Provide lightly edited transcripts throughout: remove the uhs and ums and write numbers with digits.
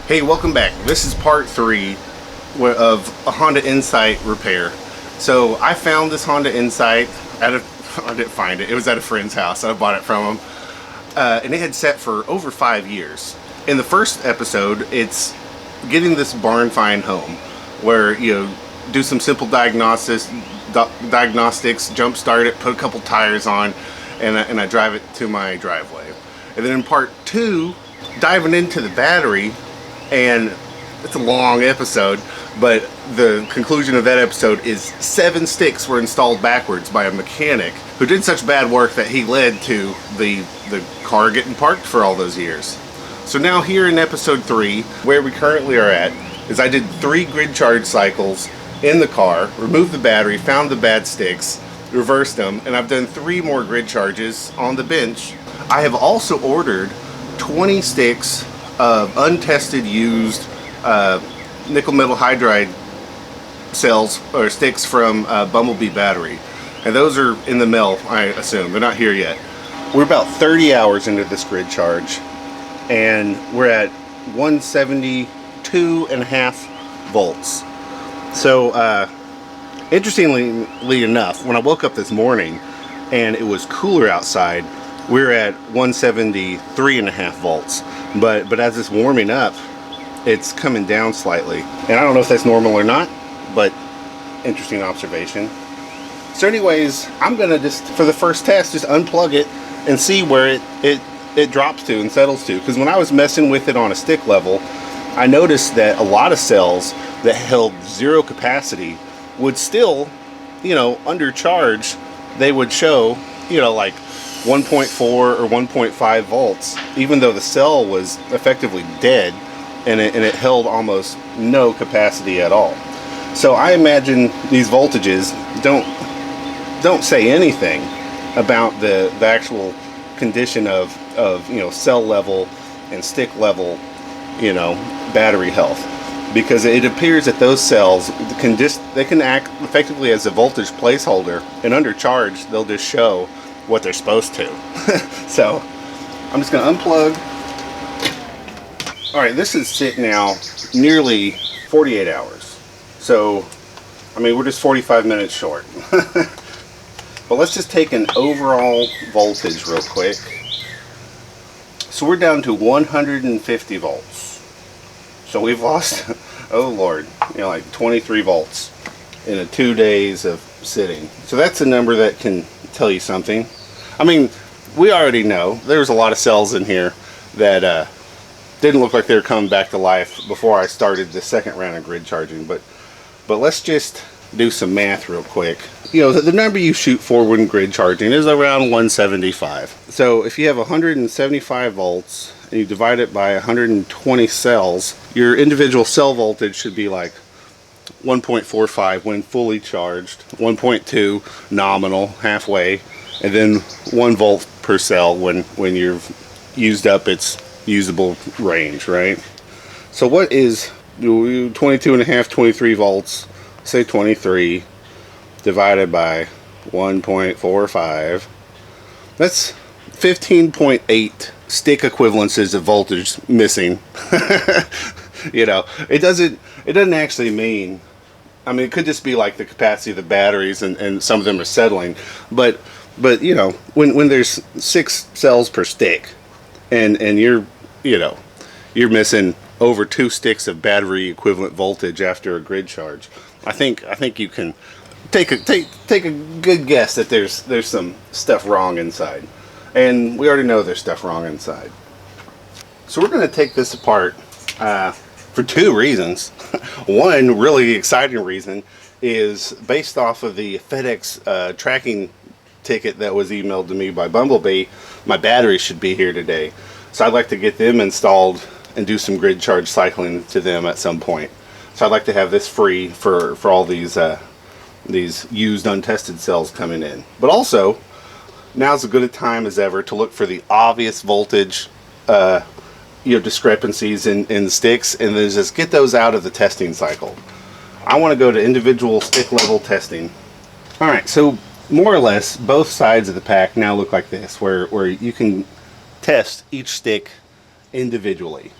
Hey, welcome back. This is part 3 of a Honda Insight repair. So I found this Honda Insight I didn't find it. It was at a friend's house. I bought it from him. And it had sat for over 5 years. In the first episode, it's getting this barn find home, where you do some simple diagnostics, jump start it, put a couple tires on, and I drive it to my driveway. And then in part 2, diving into the battery. And it's a long episode, but the conclusion of that episode is 7 sticks were installed backwards by a mechanic who did such bad work that he led to the car getting parked for all those years. So now here in episode 3, where we currently are at, is I did 3 grid charge cycles in the car, removed the battery, found the bad sticks, reversed them, and I've done 3 more grid charges on the bench. I have also ordered 20 sticks of untested used nickel metal hydride cells or sticks from Bumblebee Battery, and those are in the mail, I assume. They're not here yet. We're about 30 hours into this grid charge, and we're at 172.5 volts. So interestingly enough, when I woke up this morning and it was cooler outside, we're at 173.5 volts. But as it's warming up, it's coming down slightly. And I don't know if that's normal or not, but interesting observation. So anyways, I'm gonna just, for the first test, just unplug it and see where it drops to and settles to. Because when I was messing with it on a stick level, I noticed that a lot of cells that held 0 capacity would still, under charge, they would show, like 1.4 or 1.5 volts, even though the cell was effectively dead and it held almost no capacity at all. So I imagine these voltages don't say anything about the actual condition of cell level and stick level battery health, because it appears that those cells they can act effectively as a voltage placeholder, and under charge they'll just show what they're supposed to. So I'm just going to unplug. Alright, this is sitting now nearly 48 hours. So, I mean, we're just 45 minutes short. But let's just take an overall voltage real quick. So we're down to 150 volts. So we've lost, oh Lord, like 23 volts in 2 days of sitting. So that's a number that can tell you something. I mean, we already know there's a lot of cells in here that didn't look like they were coming back to life before I started the second round of grid charging. But let's just do some math real quick. The number you shoot for when grid charging is around 175. So if you have 175 volts and you divide it by 120 cells, your individual cell voltage should be like 1.45 when fully charged, 1.2 nominal, halfway, and then 1 volt per cell when you've used up its usable range, right? So what is 22.5, 23 volts, say 23, divided by 1.45? That's 15.8 stick equivalences of voltage missing. It doesn't actually mean, I mean, it could just be like the capacity of the batteries and some of them are settling, but when there's 6 cells per stick and you're missing over 2 sticks of battery equivalent voltage after a grid charge, I think you can take a good guess that there's some stuff wrong inside. And we already know there's stuff wrong inside. So we're going to take this apart for 2 reasons. One really exciting reason is based off of the FedEx tracking ticket that was emailed to me by Bumblebee. My battery should be here today, so I'd like to get them installed and do some grid charge cycling to them at some point. So I'd like to have this free for all these used untested cells coming in. But also, now's as good a time as ever to look for the obvious voltage discrepancies in the sticks, and then just get those out of the testing cycle. I want to go to individual stick level testing. Alright, so more or less both sides of the pack now look like this, where you can test each stick individually.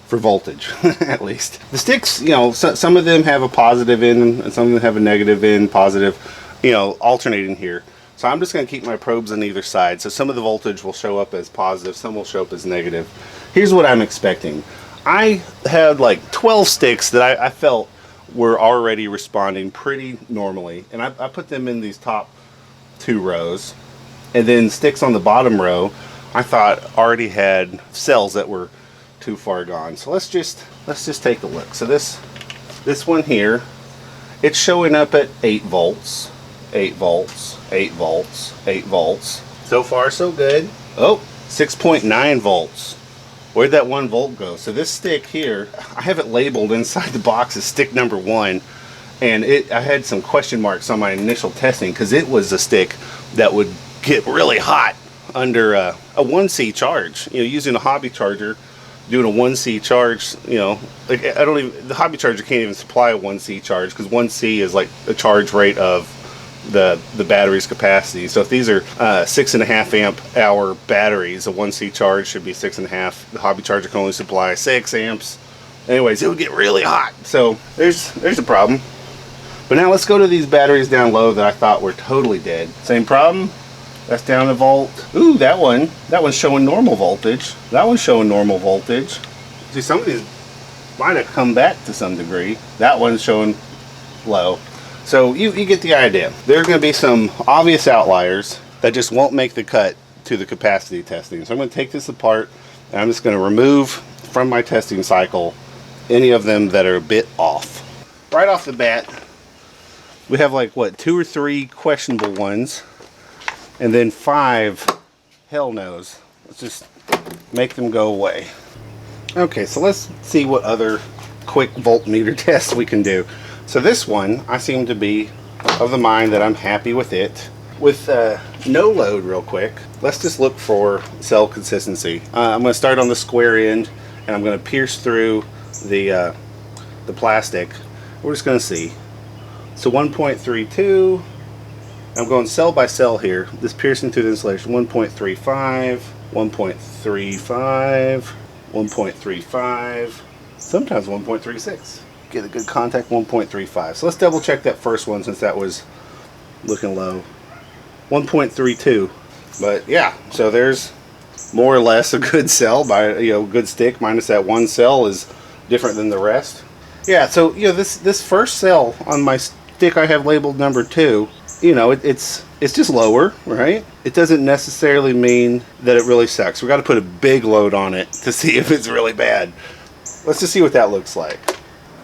for voltage, at least. The sticks, you know, some of them have a positive in and some of them have a negative in, positive, you know, alternating here. So I'm just going to keep my probes on either side. So some of the voltage will show up as positive, some will show up as negative. Here's what I'm expecting. I had like 12 sticks that I felt were already responding pretty normally. And I put them in these top 2 rows. And then sticks on the bottom row, I thought already had cells that were too far gone. So let's just take a look. So this one here, it's showing up at 8 volts, 8 volts, 8 volts, 8 volts. So far so good. Oh, 6.9 volts. Where'd that 1 volt go? So this stick here, I have it labeled inside the box as stick number 1, and I had some question marks on my initial testing because it was a stick that would get really hot under a 1C charge. You know, using a hobby charger, doing a 1C charge, you know, like the hobby charger can't even supply a 1C charge because 1C is like a charge rate of the battery's capacity. So if these are 6.5 amp hour batteries, a 1C charge should be 6.5. The hobby charger can only supply 6 amps. Anyways, it would get really hot. So there's a problem. But now let's go to these batteries down low that I thought were totally dead. Same problem. That's down a volt. Ooh, that one's showing normal voltage. That one's showing normal voltage. See, some of these might have come back to some degree. That one's showing low. So you get the idea. There are going to be some obvious outliers that just won't make the cut to the capacity testing. So I'm going to take this apart and I'm just going to remove from my testing cycle any of them that are a bit off. Right off the bat, we have like, what, 2 or 3 questionable ones. And then 5 hell no's. Let's just make them go away. Okay, so let's see what other quick voltmeter tests we can do. So this one, I seem to be of the mind that I'm happy with it. With no load real quick, let's just look for cell consistency. I'm going to start on the square end and I'm going to pierce through the plastic. We're just going to see. So 1.32. I'm going cell by cell here. This piercing through the insulation. 1.35, 1.35, 1.35, sometimes 1.36. Get a good contact, 1.35. So let's double check that first one since that was looking low. 1.32. But yeah, so there's more or less a good cell by, you know, good stick minus that 1 cell is different than the rest. Yeah, so you know, this first cell on my stick I have labeled number 2. You know, it's just lower, right? It doesn't necessarily mean that it really sucks. We got to put a big load on it to see if it's really bad. Let's just see what that looks like.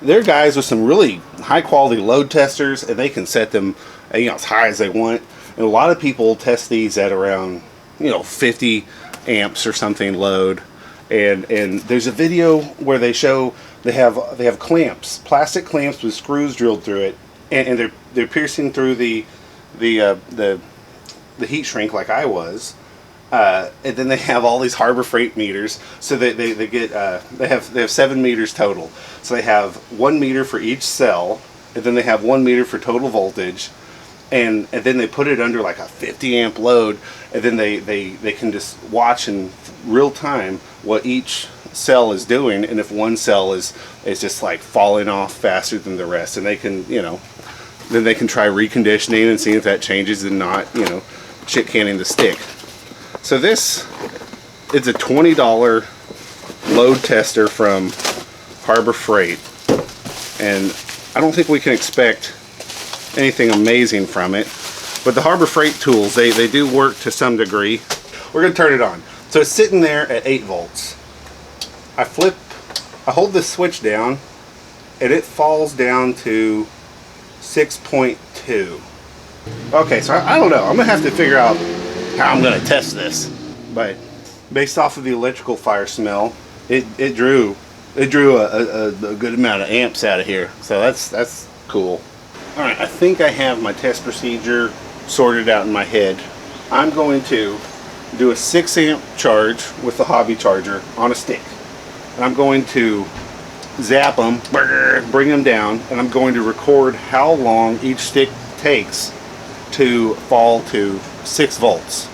There are guys with some really high quality load testers, and they can set them, you know, as high as they want. And a lot of people test these at around, you know, 50 amps or something load. And there's a video where they show they have clamps, plastic clamps with screws drilled through it, and they're piercing through the heat shrink like I was, and then they have all these Harbor Freight meters. So they have 7 meters total. So they have 1 meter for each cell, and then they have 1 meter for total voltage, and then they put it under like a 50 amp load, and then they can just watch in real time what each cell is doing, and if one cell is just like falling off faster than the rest, and they can, you know, then they can try reconditioning and see if that changes and not, you know, shit canning the stick. So this is a $20 load tester from Harbor Freight, and I don't think we can expect anything amazing from it, but the Harbor Freight tools, they do work to some degree. We're going to turn it on. So it's sitting there at 8 volts. I hold this switch down and it falls down to 6.2. Okay, so I don't know. I'm gonna have to figure out how I'm gonna test this. But based off of the electrical fire smell, it drew a good amount of amps out of here. So that's cool. All right, I think I have my test procedure sorted out in my head. I'm going to do a 6 amp charge with the hobby charger on a stick. And I'm going to zap them, bring them down, and I'm going to record how long each stick takes to fall to 6 volts.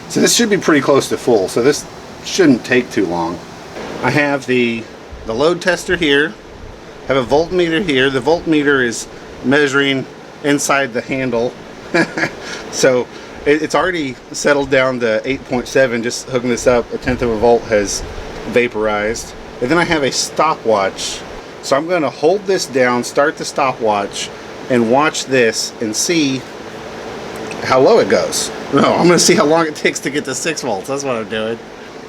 So this should be pretty close to full, so this shouldn't take too long. I have the the load tester here, have a voltmeter here. The voltmeter is measuring inside the handle. So it's already settled down to 8.7. Just hooking this up, 1/10 of a volt has vaporized. And then I have a stopwatch. So I'm going to hold this down, start the stopwatch, and watch this and see how low it goes. No, I'm going to see how long it takes to get to 6 volts. That's what I'm doing.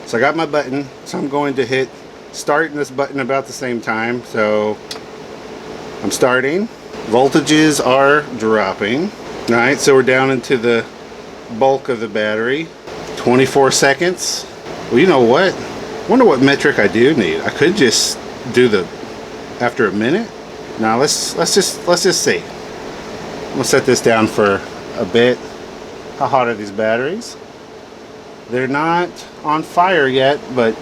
So I got my button. So I'm going to hit start and this button about the same time. So I'm starting. Voltages are dropping. Alright, so we're down into the bulk of the battery. 24 seconds. Well, you know what? Wonder what metric I do need. I could just do the after a minute. Now let's just see. I'm gonna set this down for a bit. How hot are these batteries? They're not on fire yet, but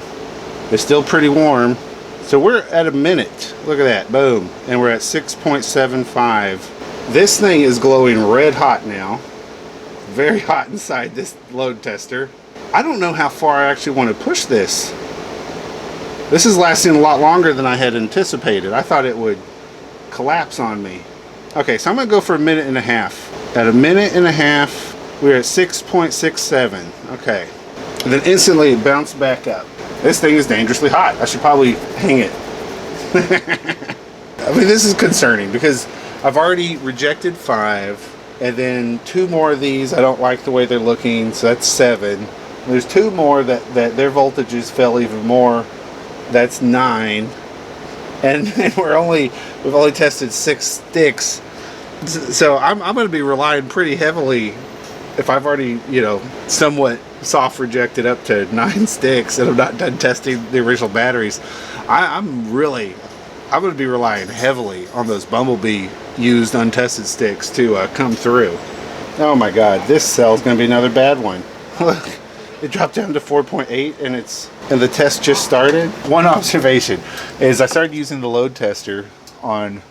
they're still pretty warm. So we're at a minute. Look at that, boom. And we're at 6.75. This thing is glowing red hot now. Very hot inside this load tester. I don't know how far I actually want to push this. This is lasting a lot longer than I had anticipated. I thought it would collapse on me. Okay, so I'm gonna go for a minute and a half. At a minute and a half, we're at 6.67. Okay. And then instantly it bounced back up. This thing is dangerously hot. I should probably hang it. I mean, this is concerning because I've already rejected 5, and then 2 more of these I don't like the way they're looking, so that's 7. There's 2 more that their voltages fell even more. That's 9. And we've only tested 6 sticks. So I'm going to be relying pretty heavily, if I've already, you know, somewhat soft rejected up to 9 sticks and I'm not done testing the original batteries. I'm going to be relying heavily on those Bumblebee used untested sticks to come through. Oh my god, this cell's going to be another bad one. Look, it dropped down to 4.8 and the test just started. One observation is I started using the load tester on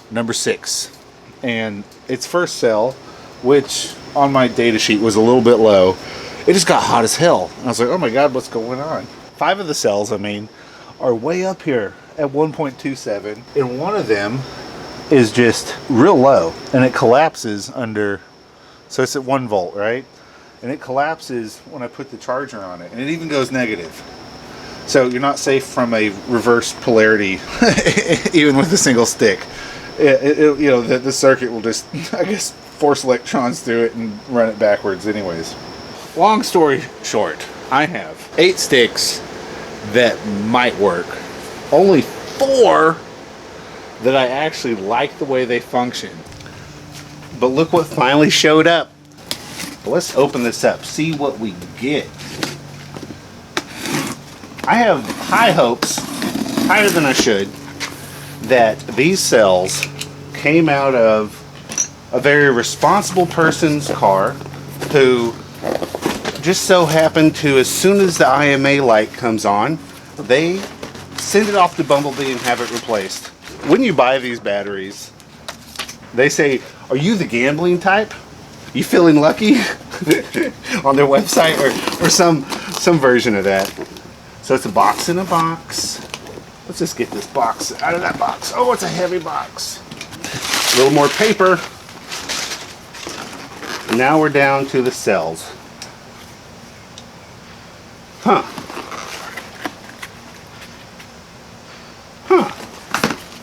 number 6 and its first cell, which on my data sheet was a little bit low, it just got hot as hell. And I was like, oh my god, what's going on? 5 of the cells, I mean, are way up here at 1.27, and one of them is just real low, and it collapses under, so it's at 1 volt, right? And it collapses when I put the charger on it, and it even goes negative. So you're not safe from a reverse polarity, even with a single stick. You know, the circuit will just, I guess, force electrons through it and run it backwards anyways. Long story short, I have 8 sticks that might work. Only 4 that I actually like the way they function. But look what finally showed up. Let's open this up, see what we get. I have high hopes, higher than I should, that these cells came out of a very responsible person's car who just so happened to, as soon as the IMA light comes on, they send it off to Bumblebee and have it replaced. When you buy these batteries, they say, are you the gambling type? You feeling lucky? On their website or some version of that. So it's a box in a box. Let's just get this box out of that box. Oh, it's a heavy box. A little more paper. And now we're down to the cells. Huh.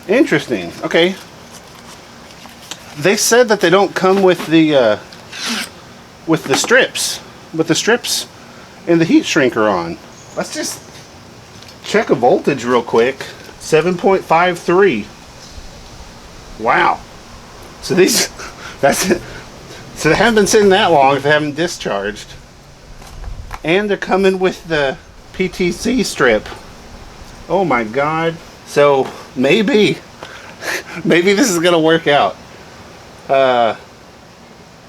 Interesting. Okay. They said that they don't come with the strips, but the strips and the heat shrink are on. Let's just check a voltage real quick. 7.53. Wow. So these, that's it. So they haven't been sitting that long if they haven't discharged. And they're coming with the PTC strip. Oh my god. So maybe this is gonna work out.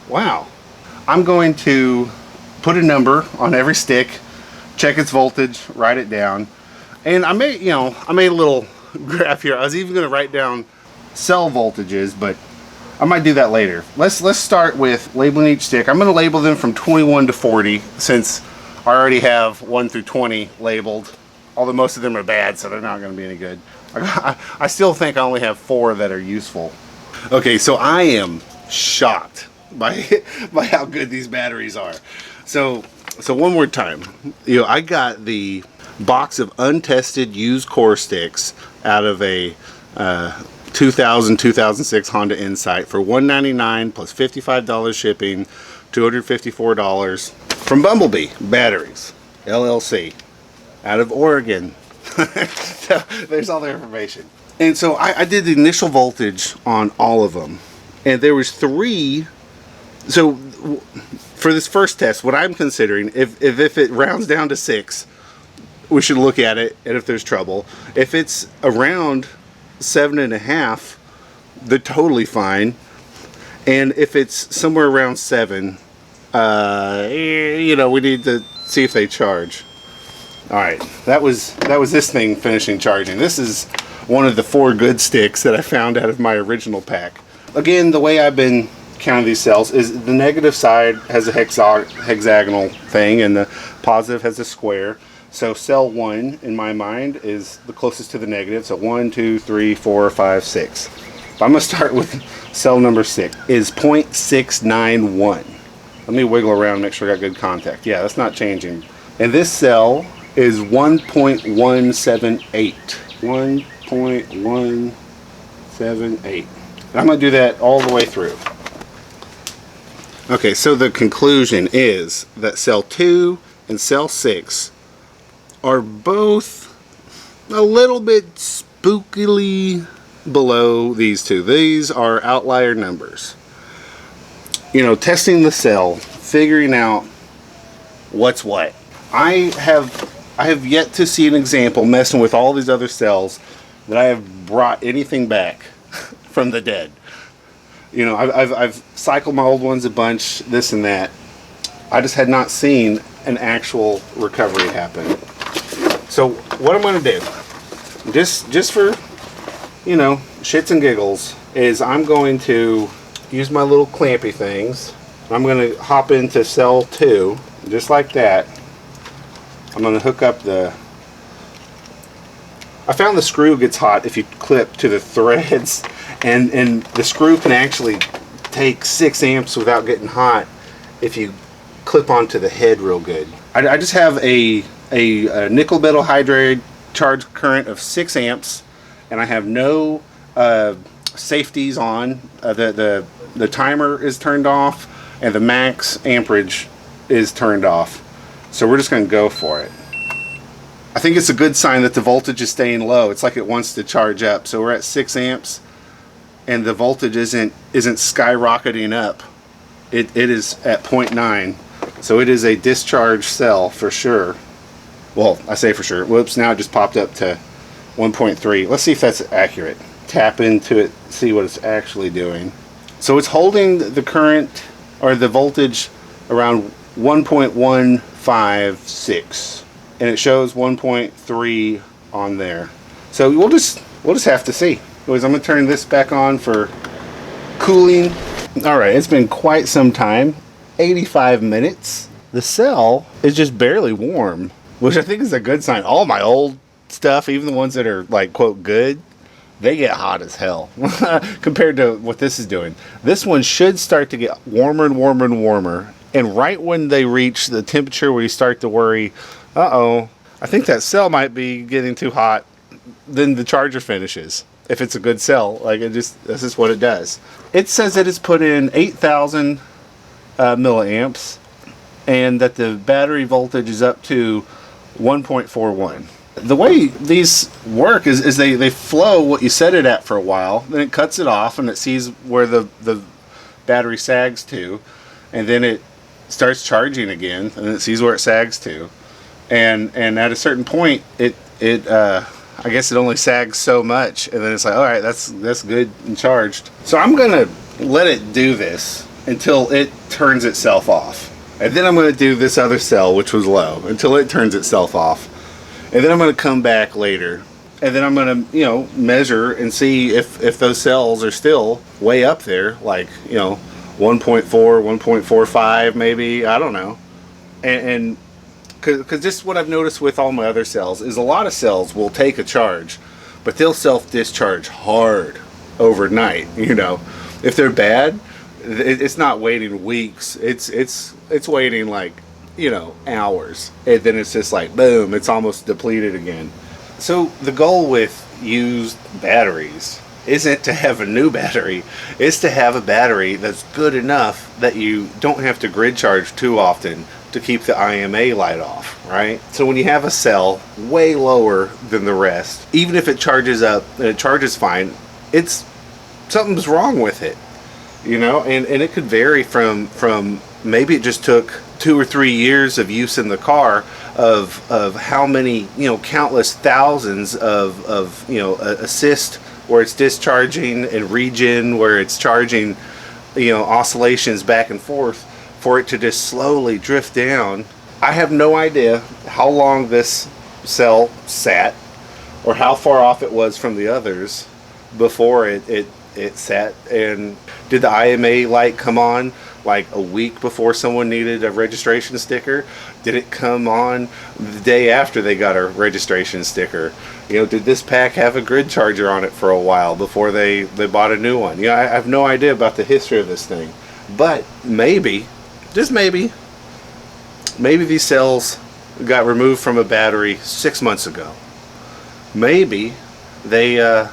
Wow. I'm going to put a number on every stick, check its voltage, write it down, and I made a little graph here. I was even going to write down cell voltages, but I might do that later. Let's start with labeling each stick. I'm going to label them from 21 to 40 since I already have 1 through 20 labeled. although most of them are bad, so they're not going to be any good. I still think I only have 4 that are useful. Okay, so I am shocked by how good these batteries are. So one more time, you know, I got the box of untested used core sticks out of a 2006 Honda Insight for $199 plus $55 shipping, $254 from Bumblebee Batteries LLC out of Oregon. So there's all the information. And so I did the initial voltage on all of them, and there was 3. So for this first test, what I'm considering, if it rounds down to 6, we should look at it, and if there's trouble. If it's around 7.5, they're totally fine. And if it's somewhere around 7, you know, we need to see if they charge. All right, that was this thing finishing charging. This is one of the 4 good sticks that I found out of my original pack. Again, the way I've been counting these cells is the negative side has a hexagonal thing, and the positive has a square. So cell 1 in my mind is the closest to the negative. So 1, 2, 3, 4, 5, 6. But I'm gonna start with cell number 6 is 0.691. Let me wiggle around and make sure I got good contact. Yeah, that's not changing. And this cell is 1.178. 1.178. I'm gonna do that all the way through. Okay, so the conclusion is that cell 2 and cell 6 are both a little bit spookily below these 2. These are outlier numbers. You know, testing the cell, figuring out what's what. I have yet to see an example messing with all these other cells that I have brought anything back from the dead. You know, I've cycled my old ones a bunch, this and that. I just had not seen an actual recovery happen. So what I'm going to do, just for, you know, shits and giggles, is I'm going to use my little clampy things. I'm going to hop into cell 2, just like that. I'm going to hook up the... I found the screw gets hot if you clip to the threads, and the screw can actually take 6 amps without getting hot if you clip onto the head real good. I just have a nickel metal hydride charge current of 6 amps, and I have no safeties on. The timer is turned off, and the max amperage is turned off. So we're just going to go for it. I think it's a good sign that the voltage is staying low. It's like it wants to charge up. So we're at 6 amps, and the voltage isn't skyrocketing up. It is at 0.9. So it is a discharge cell for sure. Well, I say for sure. Whoops, now it just popped up to 1.3. Let's see if that's accurate. Tap into it, see what it's actually doing. So it's holding the current, or the voltage, around 1.156. And it shows 1.3 on there. So we'll just have to see. Anyways, I'm going to turn this back on for cooling. Alright, it's been quite some time. 85 minutes. The cell is just barely warm, which I think is a good sign. All my old stuff, even the ones that are like quote good, they get hot as hell compared to what this is doing. This one should start to get warmer and warmer and warmer, and right when they reach the temperature where you start to worry, uh-oh, I think that cell might be getting too hot, then the charger finishes. If it's a good cell, like this is what it does. It says that it's put in 8,000 milliamps, and that the battery voltage is up to 1.41. The way these work is they flow what you set it at for a while, then it cuts it off and it sees where the battery sags to, and then it starts charging again and it sees where it sags to, and at a certain point I guess it only sags so much, and then it's like, all right, that's good and charged. So I'm gonna let it do this until it turns itself off, and then I'm going to do this other cell which was low until it turns itself off, and then I'm going to come back later, and then I'm going to, you know, measure and see if those cells are still way up there, like, you know, 1.4, 1.45 maybe, I don't know, and Because just what I've noticed with all my other cells is a lot of cells will take a charge, but they'll self-discharge hard overnight. You know, if they're bad, it's not waiting weeks. It's waiting like, you know, hours, and then it's just like boom, it's almost depleted again. So the goal with used batteries isn't to have a new battery, it's to have a battery that's good enough that you don't have to grid charge too often to keep the IMA light off, right? So when you have a cell way lower than the rest, even if it charges up and it charges fine, something's wrong with it, you know. And it could vary from maybe it just took 2 or 3 years of use in the car of how many, you know, countless thousands of you know, assist where it's discharging and regen where it's charging, you know, oscillations back and forth, for it to just slowly drift down. I have no idea how long this cell sat or how far off it was from the others before it sat. And did the IMA light come on like a week before someone needed a registration sticker? Did it come on the day after they got a registration sticker? You know, did this pack have a grid charger on it for a while before they bought a new one? You know, I have no idea about the history of this thing. But maybe, just maybe these cells got removed from a battery 6 months ago. Maybe they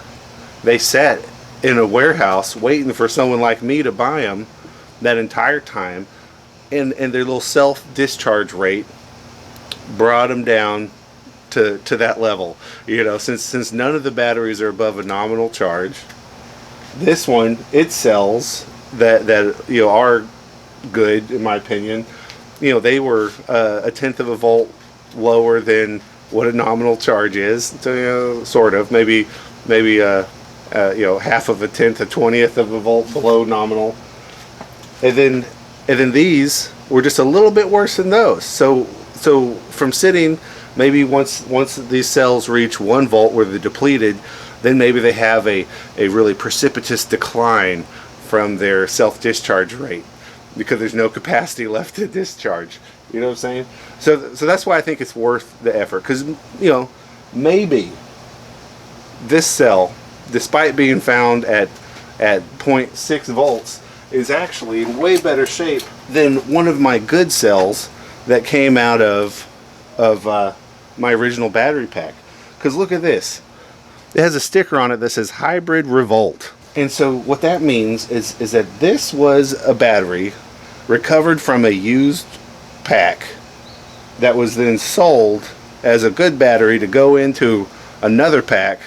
sat in a warehouse waiting for someone like me to buy them that entire time, and their little self-discharge rate brought them down to that level. You know, since none of the batteries are above a nominal charge, this one, its cells that you know, are good in my opinion, you know, they were 1/10 of a volt lower than what a nominal charge is. So, you know, sort of, maybe you know, 1/2 of a 1/10, a 20th of a volt below nominal. And then these were just a little bit worse than those. So from sitting, maybe once these cells reach 1 volt where they're depleted, then maybe they have a really precipitous decline from their self-discharge rate because there's no capacity left to discharge. You know what I'm saying? So that's why I think it's worth the effort, because, you know, maybe this cell, despite being found at 0.6 volts, is actually in way better shape than one of my good cells that came out of my original battery pack. Because look at this, it has a sticker on it that says hybrid revolt. And so what that means is that this was a battery recovered from a used pack that was then sold as a good battery to go into another pack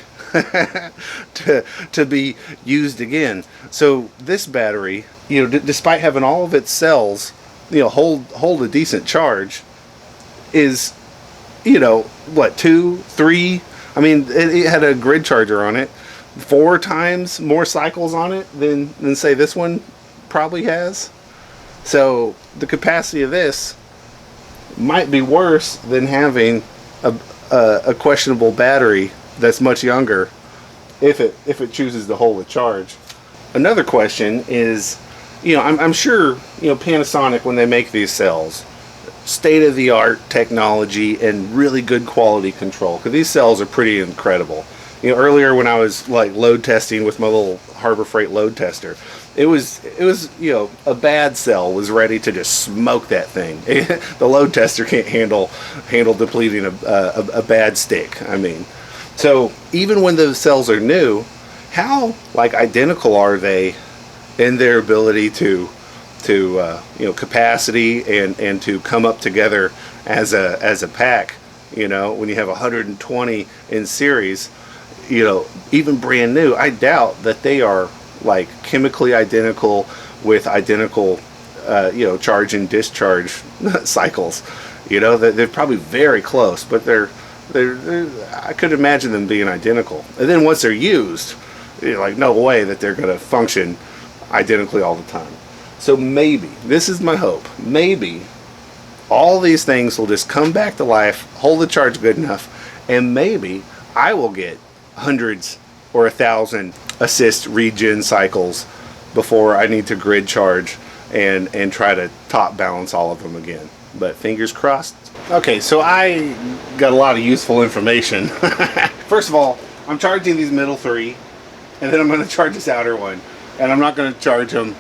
to be used again. So this battery, you know, despite having all of its cells, you know, hold a decent charge, is, you know, what, 2, 3? I mean, it had a grid charger on it, 4 times more cycles on it than say this one probably has. So the capacity of this might be worse than having a questionable battery that's much younger, if it chooses to hold a charge. Another question is, you know, I'm sure, you know, Panasonic, when they make these cells, state-of-the-art technology and really good quality control, because these cells are pretty incredible. You know, earlier when I was like load testing with my little Harbor Freight load tester, it was you know, a bad cell was ready to just smoke that thing. The load tester can't handle depleting a bad stick. I mean, so even when those cells are new, how like identical are they in their ability to you know, capacity and to come up together as a pack? You know, when you have 120 in series, you know, even brand new, I doubt that they are like chemically identical with identical you know, charge and discharge cycles. You know, they're probably very close, but they're I could imagine them being identical. And then once they're used, you're like, no way that they're going to function identically all the time. So maybe, this is my hope, maybe all these things will just come back to life, hold the charge good enough, and maybe I will get hundreds or 1,000 assist regen cycles before I need to grid charge and try to top balance all of them again. but fingers crossed. Okay, so I got a lot of useful information. First of all, I'm charging these middle three, and then I'm going to charge this outer one, and I'm not going to charge them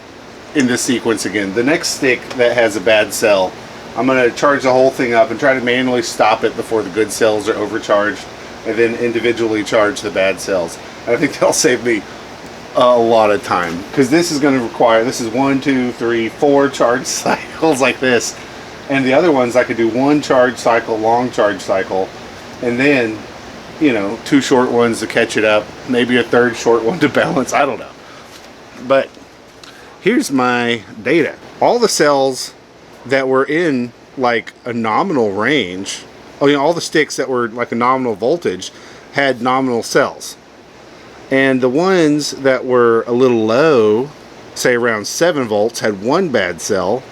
in this sequence again. The next stick that has a bad cell, I'm going to charge the whole thing up and try to manually stop it before the good cells are overcharged, and then individually charge the bad cells. And I think that'll save me a lot of time, because this is going to require, this is 1, 2, 3, 4 charge cycles like this, and the other ones I could do 1 charge cycle, long charge cycle, and then, you know, 2 short ones to catch it up, maybe a 3rd short one to balance. I don't know. But here's my data. All the cells that were in like a nominal range, oh, you know, all the sticks that were like a nominal voltage had nominal cells. And the ones that were a little low, say around 7 volts, had 1 bad cell.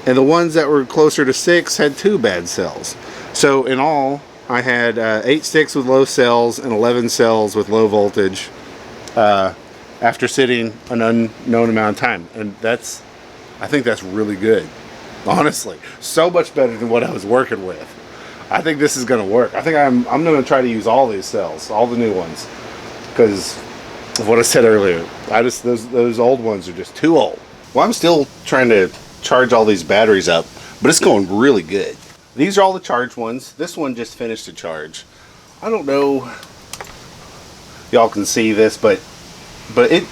And the ones that were closer to 6 had 2 bad cells. So in all, I had 8 sticks with low cells and 11 cells with low voltage after sitting an unknown amount of time. And that's, I think that's really good. Honestly, so much better than what I was working with. I think this is going to work. I think I'm going to try to use all these cells, all the new ones, because of what I said earlier. Those old ones are just too old. Well, I'm still trying to charge all these batteries up, but it's going really good. These are all the charged ones. This one just finished to charge. I don't know y'all can see this, but it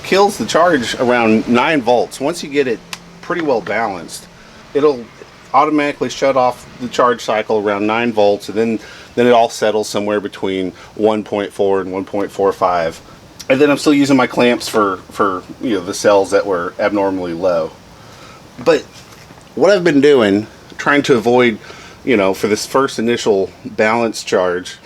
kills the charge around 9 volts. Once you get it pretty well balanced, it'll automatically shut off the charge cycle around 9 volts, and then it all settles somewhere between 1.4 and 1.45. And then I'm still using my clamps for you know, the cells that were abnormally low. But what I've been doing, trying to avoid, you know, for this first initial balance charge,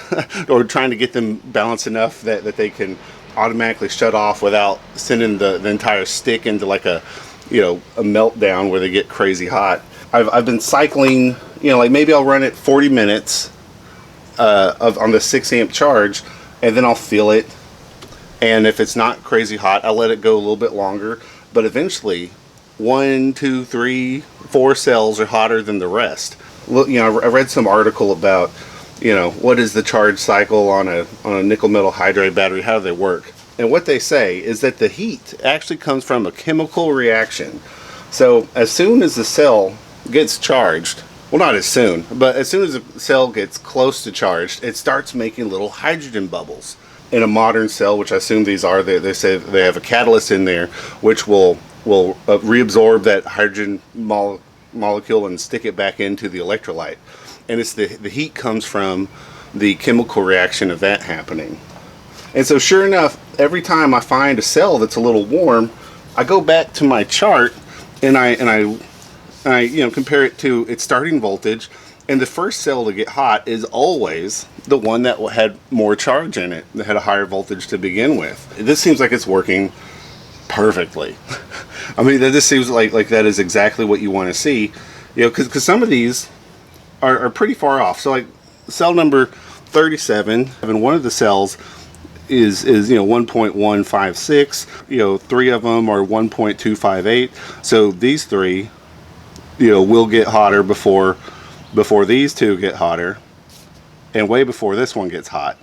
or trying to get them balanced enough that they can automatically shut off without sending the entire stick into like a, you know, a meltdown where they get crazy hot. I've been cycling, you know, like maybe I'll run it 40 minutes on the 6 amp charge, and then I'll feel it. And if it's not crazy hot, I'll let it go a little bit longer. But eventually, 1, 2, 3, 4 cells are hotter than the rest. Look, you know, I read some article about, you know, what is the charge cycle on a nickel metal hydride battery? How do they work? And what they say is that the heat actually comes from a chemical reaction. So as soon as the cell gets charged, well, not as soon, but as soon as the cell gets close to charged, it starts making little hydrogen bubbles. In a modern cell, which I assume these are, they say they have a catalyst in there which will reabsorb that hydrogen molecule and stick it back into the electrolyte. And it's the heat comes from the chemical reaction of that happening. And so sure enough, every time I find a cell that's a little warm, I go back to my chart and I you know, compare it to its starting voltage, and the first cell to get hot is always the one that had more charge in it, that had a higher voltage to begin with. This seems like it's working perfectly. I mean, this seems like that is exactly what you want to see, you know, because some of these are pretty far off. So like cell number 37, and one of the cells is you know 1.156, you know, 3 of them are 1.258. So these 3, you know, will get hotter before these 2 get hotter, and way before this one gets hot.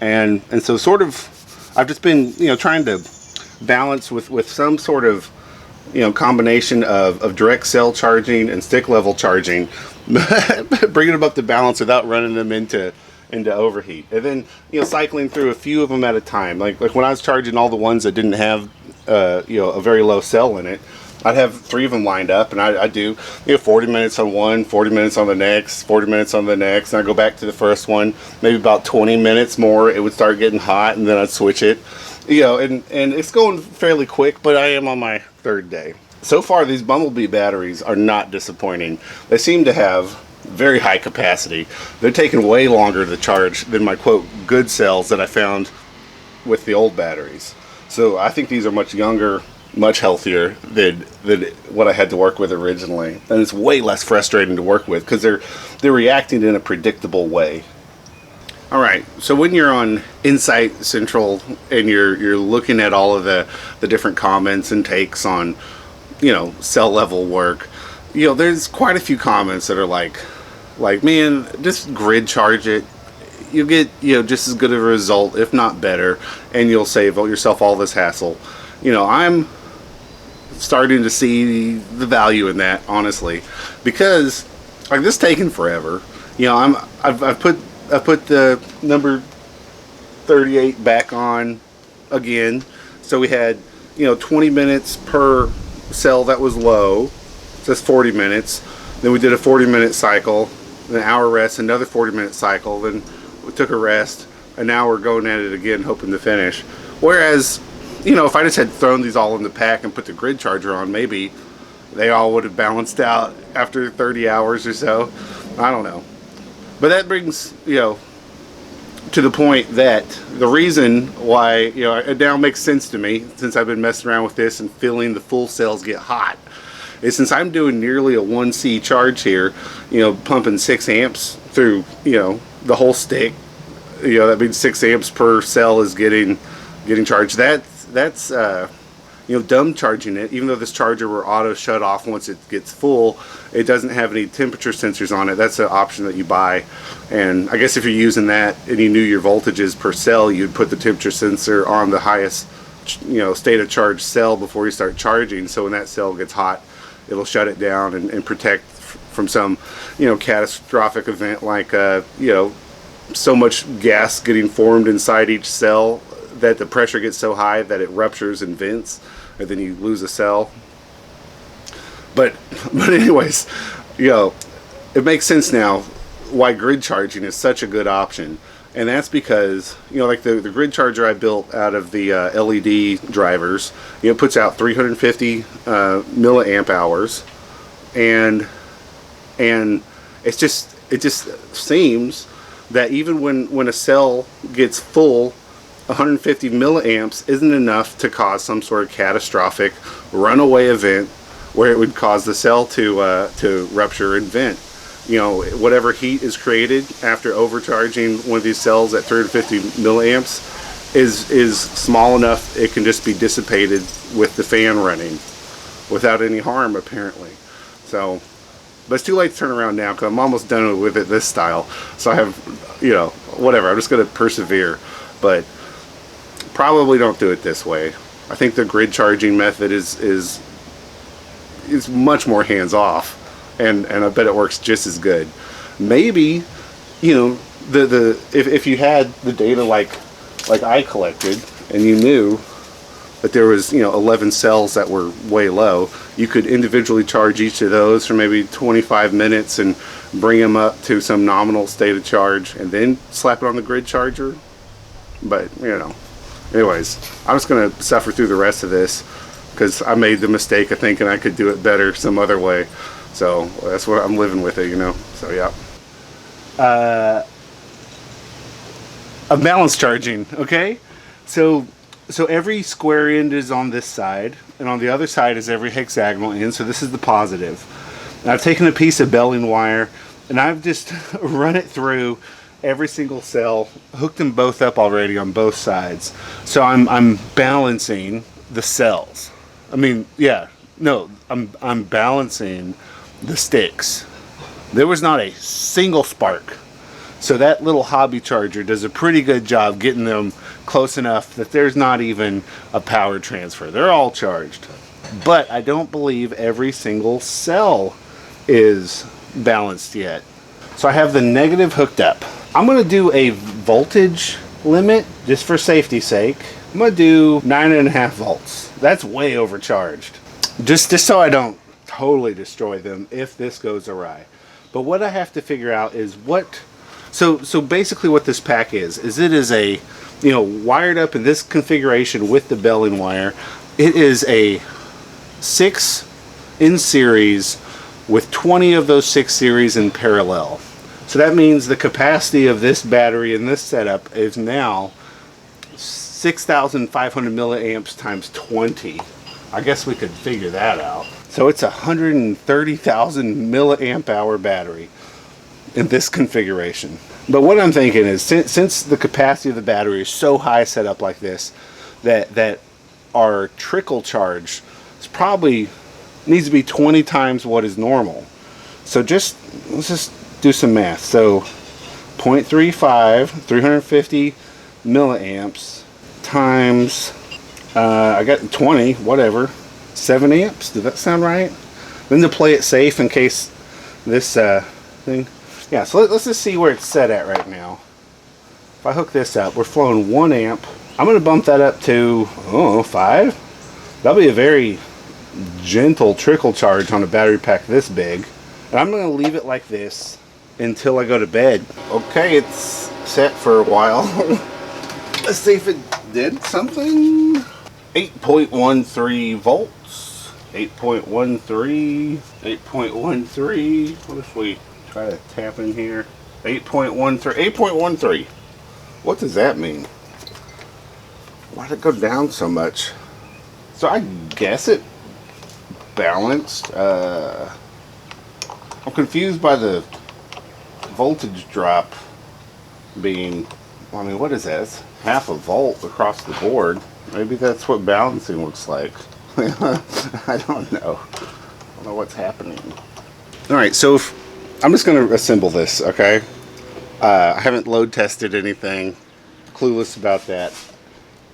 And so sort of I've just been, you know, trying to balance with some sort of, you know, combination of direct cell charging and stick level charging, bringing them up to balance without running them into overheat. And then, you know, cycling through a few of them at a time. Like when I was charging all the ones that didn't have you know, a very low cell in it, I'd have 3 of them lined up, and I'd do, you know, 40 minutes on one, 40 minutes on the next, 40 minutes on the next, and I'd go back to the first one, maybe about 20 minutes more, it would start getting hot, and then I'd switch it, you know, and it's going fairly quick, but I am on my 3rd day. So far, these Bumblebee batteries are not disappointing. They seem to have very high capacity. They're taking way longer to charge than my, quote, good cells that I found with the old batteries. So I think these are much younger, much healthier than what I had to work with originally, and it's way less frustrating to work with because they're reacting in a predictable way. All right, so when you're on Insight Central and you're looking at all of the different comments and takes on, you know, cell level work, you know, there's quite a few comments that are like, man, just grid charge it. You'll get, you know, just as good of a result, if not better, and you'll save yourself all this hassle. You know, I'm starting to see the value in that, honestly, because like this taking forever. You know, I've put the number 38 back on again, so we had, you know, 20 minutes per cell that was low. So that's 40 minutes. Then we did a 40-minute cycle, an hour rest, another 40-minute cycle. Then we took a rest, and now we're going at it again, hoping to finish. Whereas, you know, if I just had thrown these all in the pack and put the grid charger on, maybe they all would have balanced out after 30 hours or so. I don't know. But that brings, you know, to the point that the reason why, you know, it now makes sense to me, since I've been messing around with this and feeling the full cells get hot, is since I'm doing nearly a 1C charge here, you know, pumping 6 amps through, you know, the whole stick. You know, that means 6 amps per cell is getting charged. That's you know, dumb charging it. Even though this charger will auto shut off once it gets full, it doesn't have any temperature sensors on it. That's an option that you buy. And I guess if you're using that and you knew your voltages per cell, you'd put the temperature sensor on the highest, you know, state of charge cell before you start charging. So when that cell gets hot, it'll shut it down and protect from some, you know, catastrophic event like, you know, so much gas getting formed inside each cell that the pressure gets so high that it ruptures and vents, and then you lose a cell. But anyways, you know, it makes sense now why grid charging is such a good option. And that's because, you know, like the grid charger I built out of the LED drivers, you know, puts out 350 milliamp hours, and it just seems that even when a cell gets full, 150 milliamps isn't enough to cause some sort of catastrophic runaway event where it would cause the cell to rupture and vent. You know, whatever heat is created after overcharging one of these cells at 350 milliamps is small enough it can just be dissipated with the fan running without any harm, apparently. So, but it's too late to turn around now because I'm almost done with it this style. So I have, you know, whatever, I'm just going to persevere. But probably don't do it this way. I think the grid charging method is much more hands-off. And I bet it works just as good. Maybe, you know, if you had the data like I collected, and you knew that there was, you know, 11 cells that were way low, you could individually charge each of those for maybe 25 minutes and bring them up to some nominal state of charge, and then slap it on the grid charger. But, you know, anyways, I'm just gonna suffer through the rest of this because I made the mistake of thinking I could do it better some other way. So that's what I'm living with it, you know. So yeah. A balance charging, okay? So every square end is on this side, and on the other side is every hexagonal end. So this is the positive. And I've taken a piece of belling wire and I've just run it through every single cell, hooked them both up already on both sides. So I'm balancing the cells. I mean, yeah, no, I'm balancing the sticks. There was not a single spark. So that little hobby charger does a pretty good job getting them close enough that there's not even a power transfer. They're all charged. But I don't believe every single cell is balanced yet. So I have the negative hooked up. I'm going to do a voltage limit just for safety's sake. I'm going to do 9.5 volts. That's way overcharged. Just so I don't totally destroy them if this goes awry. But what I have to figure out is what, so basically what this pack is it is a, you know, wired up in this configuration with the belling wire. It is a 6 in series with 20 of those 6 series in parallel. So that means the capacity of this battery in this setup is now 6,500 milliamps times 20. I guess we could figure that out. So it's a 130,000 milliamp hour battery in this configuration. But what I'm thinking is, since the capacity of the battery is so high set up like this, that our trickle charge is probably needs to be 20 times what is normal. So let's just do some math. So 0.35, 350 milliamps times, I got 20, whatever, 7 amps. Does that sound right? Then to play it safe in case this thing, yeah, so let's just see where it's set at right now. If I hook this up, we're flowing 1 amp. I'm going to bump that up to, oh, 5. That'll be a very gentle trickle charge on a battery pack this big. And I'm going to leave it like this until I go to bed. Okay, it's set for a while. Let's see if it did something. 8.13 volts. 8.13. 8.13. What if we try to tap in here? 8.13. 8.13. What does that mean? Why did it go down so much? So I guess it balanced. I'm confused by the voltage drop being, I mean, what is that? It's half a volt across the board. Maybe that's what balancing looks like. I don't know. I don't know what's happening. Alright, so I'm just going to assemble this, okay? I haven't load tested anything. Clueless about that.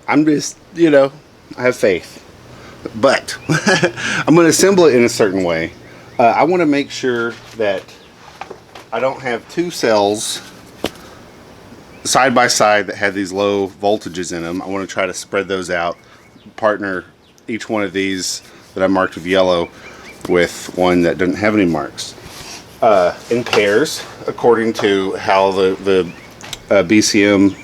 I'm just, you know, I have faith. But I'm going to assemble it in a certain way. I want to make sure that I don't have two cells side by side that have these low voltages in them. I want to try to spread those out, partner each one of these that I marked with yellow with one that doesn't have any marks in pairs according to how the BCM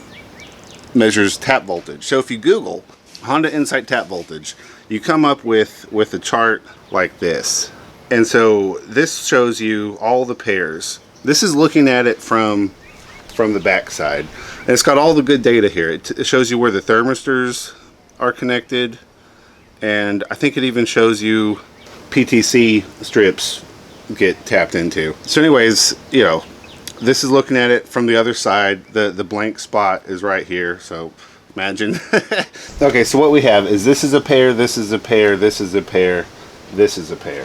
measures tap voltage. So if you Google Honda Insight tap voltage, you come up with a chart like this. And so this shows you all the pairs. This is looking at it from the back side. And it's got all the good data here. It shows you where the thermistors are connected. And I think it even shows you PTC strips get tapped into. So anyways, you know, this is looking at it from the other side. The blank spot is right here. So imagine. Okay, so what we have is this is a pair, this is a pair, this is a pair, this is a pair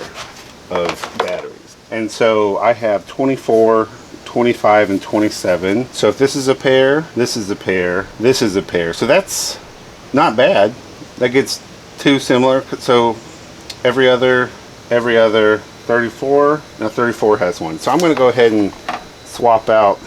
of batteries. And so I have 24, 25, and 27. So if this is a pair, this is a pair, this is a pair. So that's not bad. That gets two similar. So every other 34. Now 34 has one. So I'm going to go ahead and swap out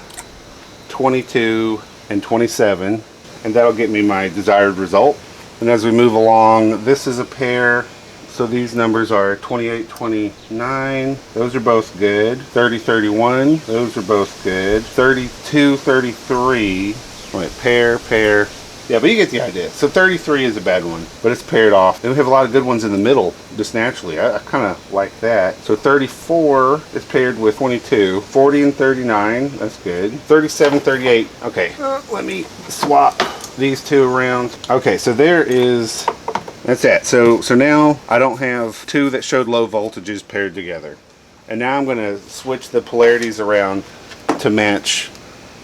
22 and 27. And that'll get me my desired result. And as we move along, this is a pair. So these numbers are 28, 29. Those are both good. 30, 31. Those are both good. 32, 33. Wait, pair. Yeah, but you get the idea. So 33 is a bad one, but it's paired off. And we have a lot of good ones in the middle, just naturally. I kind of like that. So 34 is paired with 22. 40 and 39, that's good. 37, 38. Okay, let me swap these two around. Okay, so that's it. So now I don't have two that showed low voltages paired together. And now I'm going to switch the polarities around to match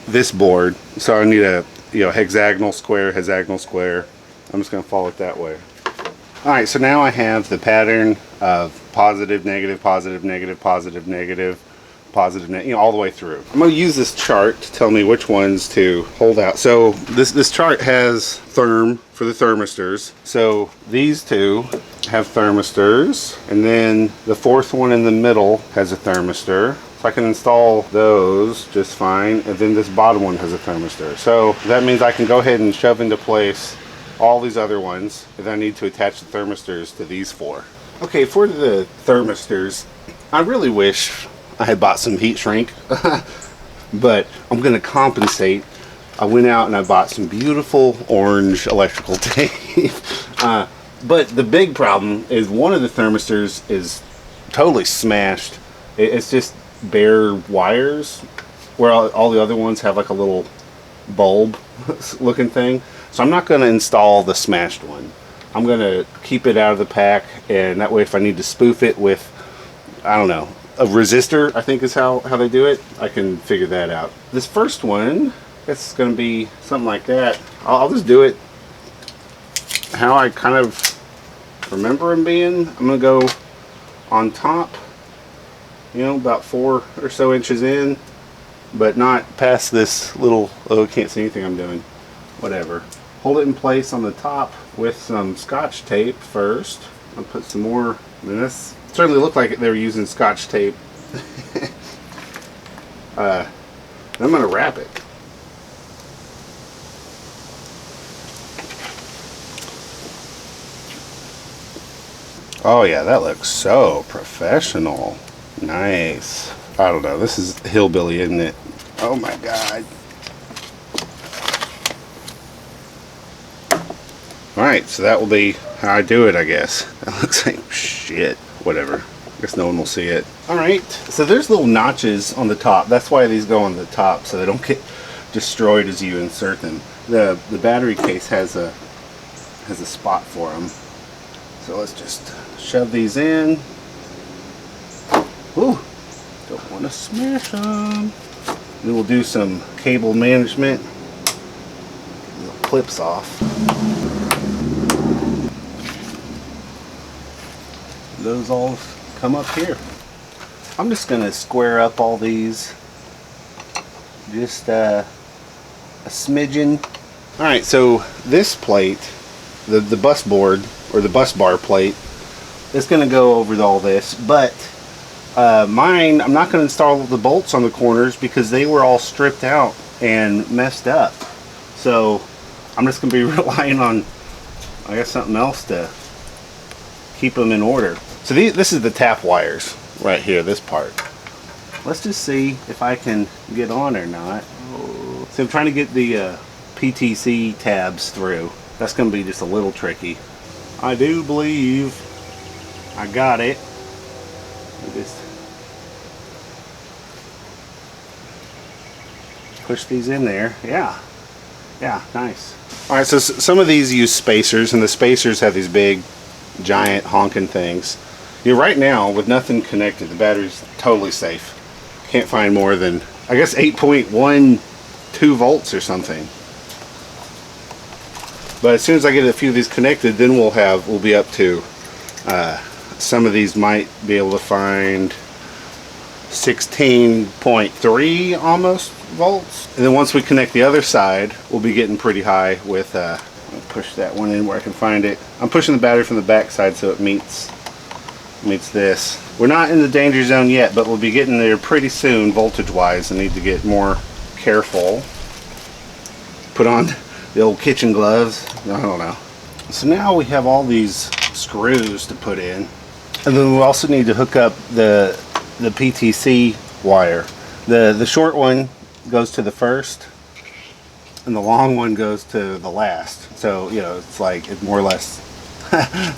this board. So I need a hexagonal square. I'm just going to follow it that way. Alright, so now I have the pattern of positive, negative, positive, negative, positive, negative, positive, all the way through. I'm going to use this chart to tell me which ones to hold out. So this chart has therm for the thermistors. So these two have thermistors, and then the fourth one in the middle has a thermistor. So I can install those just fine, and then this bottom one has a thermistor. So that means I can go ahead and shove into place all these other ones, and then I need to attach the thermistors to these four. Okay, for the thermistors, I really wish I had bought some heat shrink, but I'm going to compensate. I went out and I bought some beautiful orange electrical tape. But the big problem is one of the thermistors is totally smashed. It's just bare wires, where all the other ones have like a little bulb looking thing. So I'm not going to install the smashed one. I'm going to keep it out of the pack, and that way if I need to spoof it with, I don't know, a resistor, I think is how they do it, I can figure that out. This first one, it's going to be something like that. I'll just do it how I kind of remember them being. I'm going to go on top, you know, about 4 or so inches in, but not past this little, oh, can't see anything I'm doing, whatever. Hold it in place on the top with some Scotch tape first. I'll put some more. I mean, this certainly looked like they were using Scotch tape. I'm going to wrap it. Oh yeah, that looks so professional. Nice. I don't know, this is hillbilly, isn't it? Oh my god. Alright, so that will be how I do it, I guess. That looks like shit. Whatever. I guess no one will see it. Alright, so there's little notches on the top. That's why these go on the top, so they don't get destroyed as you insert them. The battery case has a spot for them. So let's just shove these in. Ooh, don't want to smash them. Then we'll do some cable management. The clips off. Those all come up here. I'm just going to square up all these. Just a smidgen. Alright, so this plate, the bus board, or the bus bar plate, is going to go over all this, but mine, I'm not going to install the bolts on the corners because they were all stripped out and messed up. So I'm just going to be relying on, I guess, something else to keep them in order. So this is the tap wires right here, this part. Let's just see if I can get on or not. So I'm trying to get the PTC tabs through. That's going to be just a little tricky. I do believe I got it. Just push these in there. Yeah, nice. All right, so some of these use spacers, and the spacers have these big, giant honking things. You know, right now with nothing connected, the battery's totally safe. Can't find more than, I guess, 8.12 volts or something. But as soon as I get a few of these connected, then we'll be up to, some of these might be able to find 16.3 almost volts. And then once we connect the other side, we'll be getting pretty high with, I'll push that one in where I can find it. I'm pushing the battery from the back side so it meets this. We're not in the danger zone yet, but we'll be getting there pretty soon voltage wise. I need to get more careful. Put on the old kitchen gloves. I don't know. So now we have all these screws to put in, and then we also need to hook up the PTC wire. The short one goes to the first, and the long one goes to the last. So you know, it's like it more or less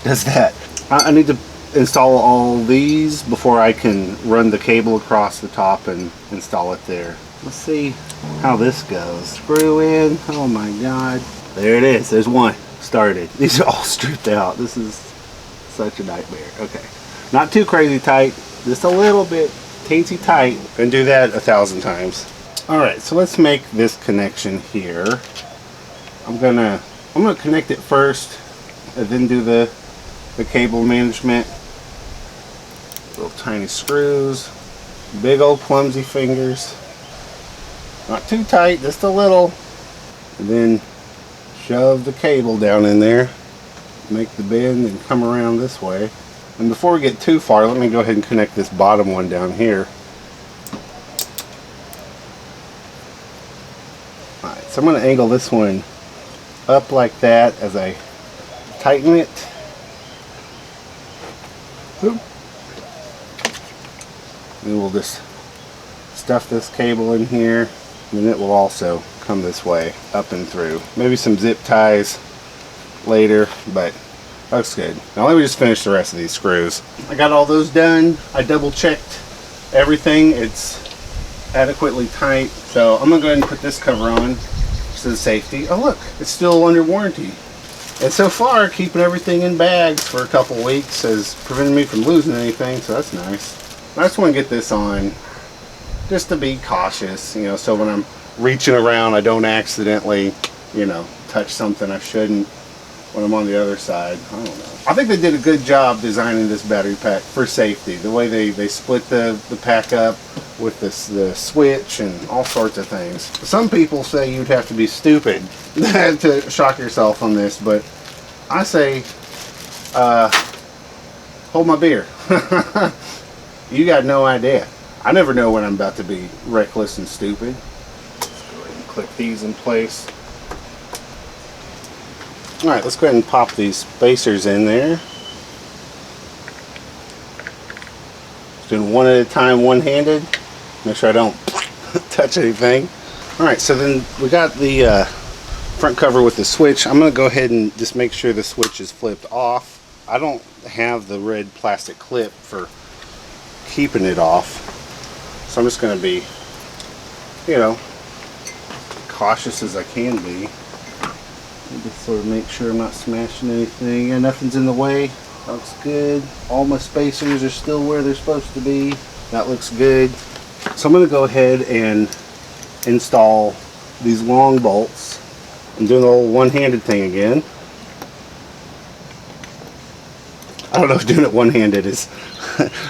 does that. I need to install all these before I can run the cable across the top and install it there. Let's see how this goes. Screw in. Oh my god. There it is. There's one started. These are all stripped out. This is such a nightmare. Okay. Not too crazy tight. Just a little bit teensy tight. Gonna do that 1,000 times. Alright, so let's make this connection here. I'm gonna connect it first and then do the cable management. Little tiny screws. Big old clumsy fingers. Not too tight, just a little. And then shove the cable down in there. Make the bend and come around this way. And before we get too far, let me go ahead and connect this bottom one down here. Alright, so I'm going to angle this one up like that as I tighten it. Boop. And we'll just stuff this cable in here, and it will also come this way, up and through. Maybe some zip ties later, but looks good. Now let me just finish the rest of these screws. I got all those done. I double checked everything. It's adequately tight. So I'm gonna go ahead and put this cover on just as safety. Oh look, it's still under warranty. And so far, keeping everything in bags for a couple weeks has prevented me from losing anything, so that's nice. I just want to get this on just to be cautious, you know, so when I'm reaching around I don't accidentally, you know, touch something I shouldn't. when I'm on the other side. I don't know. I think they did a good job designing this battery pack for safety. The way they split the pack up with the switch and all sorts of things. Some people say you'd have to be stupid to shock yourself on this, but I say, hold my beer. You got no idea. I never know when I'm about to be reckless and stupid. Let's go ahead and clip these in place. Alright, let's go ahead and pop these spacers in there. Just doing one at a time, one-handed. Make sure I don't touch anything. Alright, so then we got the front cover with the switch. I'm going to go ahead and just make sure the switch is flipped off. I don't have the red plastic clip for keeping it off. So I'm just going to be, you know, cautious as I can be. Just sort of make sure I'm not smashing anything. Yeah, nothing's in the way. That looks good. All my spacers are still where they're supposed to be. That looks good. So I'm going to go ahead and install these long bolts. I'm doing the old one-handed thing again. I don't know if doing it one-handed is...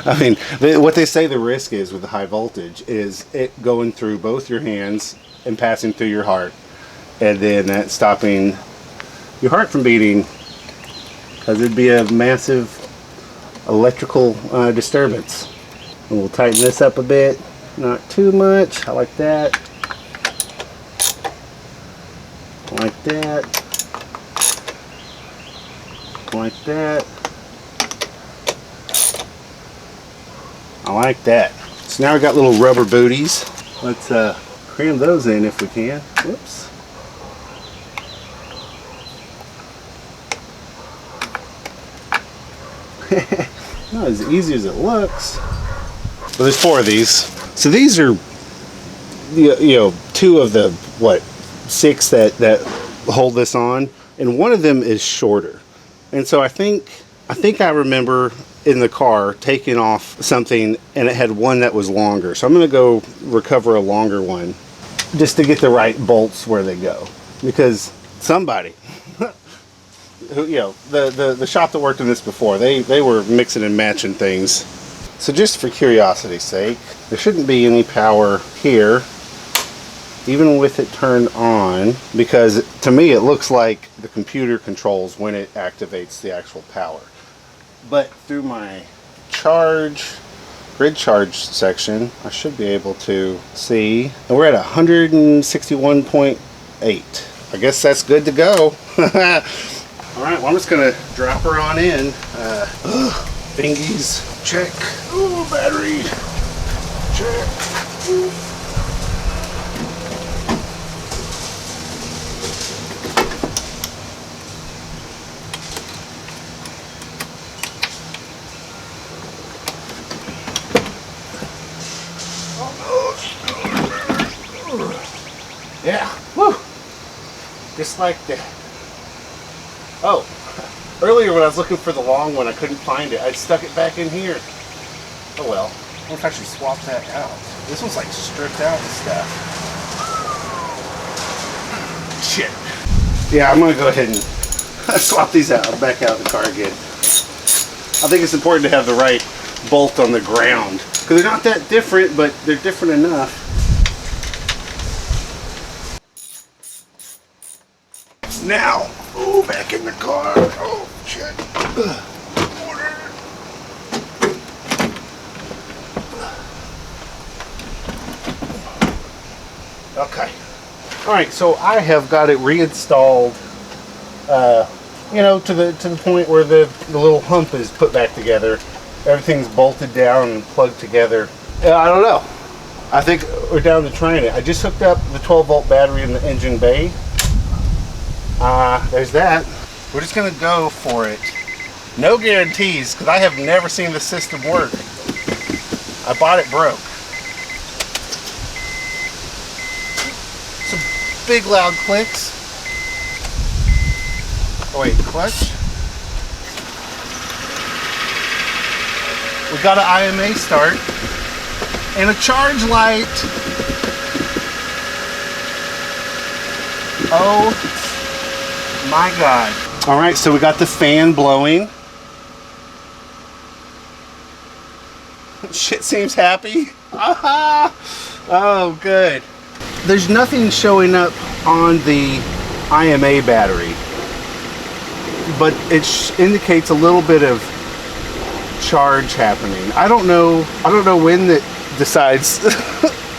I mean, what they say the risk is with the high voltage is it going through both your hands and passing through your heart. And then that stopping your heart from beating, because it'd be a massive electrical disturbance. And we'll tighten this up a bit, not too much. I like that. Like that. Like that. I like that. So now we've got little rubber booties. Let's cram those in if we can. Whoops. Not as easy as it looks. But there's 4 of these. So these are, you know, 2 of the, what, 6 that hold this on. And one of them is shorter. And so I think I remember in the car taking off something and it had one that was longer. So I'm going to go recover a longer one just to get the right bolts where they go. Because somebody... who, you know, the shop that worked on this before, they were mixing and matching things. So just for curiosity's sake, there shouldn't be any power here, even with it turned on, because to me it looks like the computer controls when it activates the actual power. But through my grid charge section, I should be able to see, and we're at 161.8. I guess that's good to go. Alright, well I'm just going to drop her on in. Thingies, check. Ooh, battery, check. Ooh. Yeah, woo! Just like that. Oh, earlier when I was looking for the long one, I couldn't find it. I stuck it back in here. Oh well. I wonder if I should swap that out. This one's like stripped out and stuff. Shit. Yeah, I'm gonna go ahead and swap these out. I'll back out of the car again. I think it's important to have the right bolt on the ground. Because they're not that different, but they're different enough. Now, ooh, back in the car. Oh, shit. Okay. Alright, so I have got it reinstalled, you know, to the point where the little hump is put back together. Everything's bolted down and plugged together. I don't know. I think we're down to trying it. I just hooked up the 12-volt battery in the engine bay. There's that. We're just gonna go for it. No guarantees, because I have never seen the system work. I bought it broke. Some big loud clicks. Oh wait, clutch. We got an IMA Start and a charge light. Oh my God. All right, so we got the fan blowing. Shit seems happy. Oh, good. There's nothing showing up on the IMA battery, but it indicates a little bit of charge happening. I don't know when that decides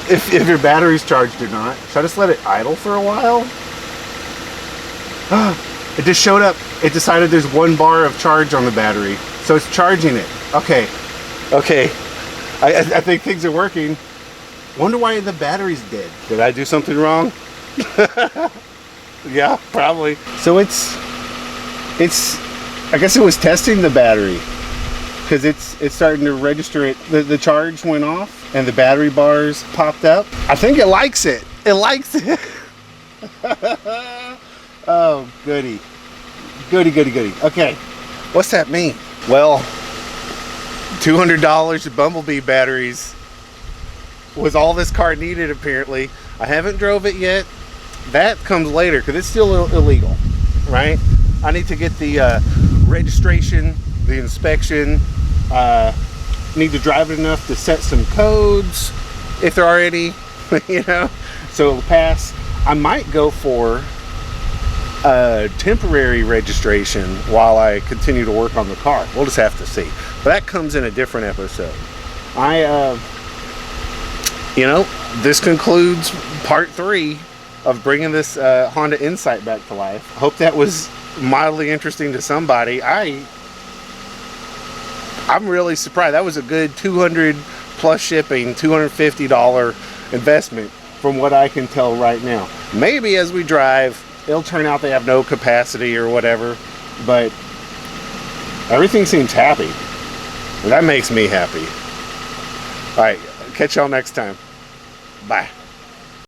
if your battery's charged or not. Should I just let it idle for a while? It just showed up. It decided there's 1 bar of charge on the battery, so it's charging it. Okay. I think things are working. Wonder why the battery's dead. Did I do something wrong? Yeah, probably. So it's I guess it was testing the battery, because it's starting to register it. The charge went off and the battery bars popped up. I think it likes it. It likes it. Oh, goody. Goody. Okay, what's that mean? Well, $200 of Bumblebee batteries was all this car needed, apparently. I haven't drove it yet. That comes later, because it's still illegal, right? I need to get the registration, the inspection, need to drive it enough to set some codes, if there are any, you know, so it'll pass. I might go for a temporary registration while I continue to work on the car. We'll just have to see. But that comes in a different episode. You know, this concludes part 3 of bringing this Honda Insight back to life. Hope that was mildly interesting to somebody. I'm really surprised. That was a good $200 plus shipping, $250 investment from what I can tell right now. Maybe as we drive, it'll turn out they have no capacity or whatever, but everything seems happy. That makes me happy. All right, catch y'all next time. Bye.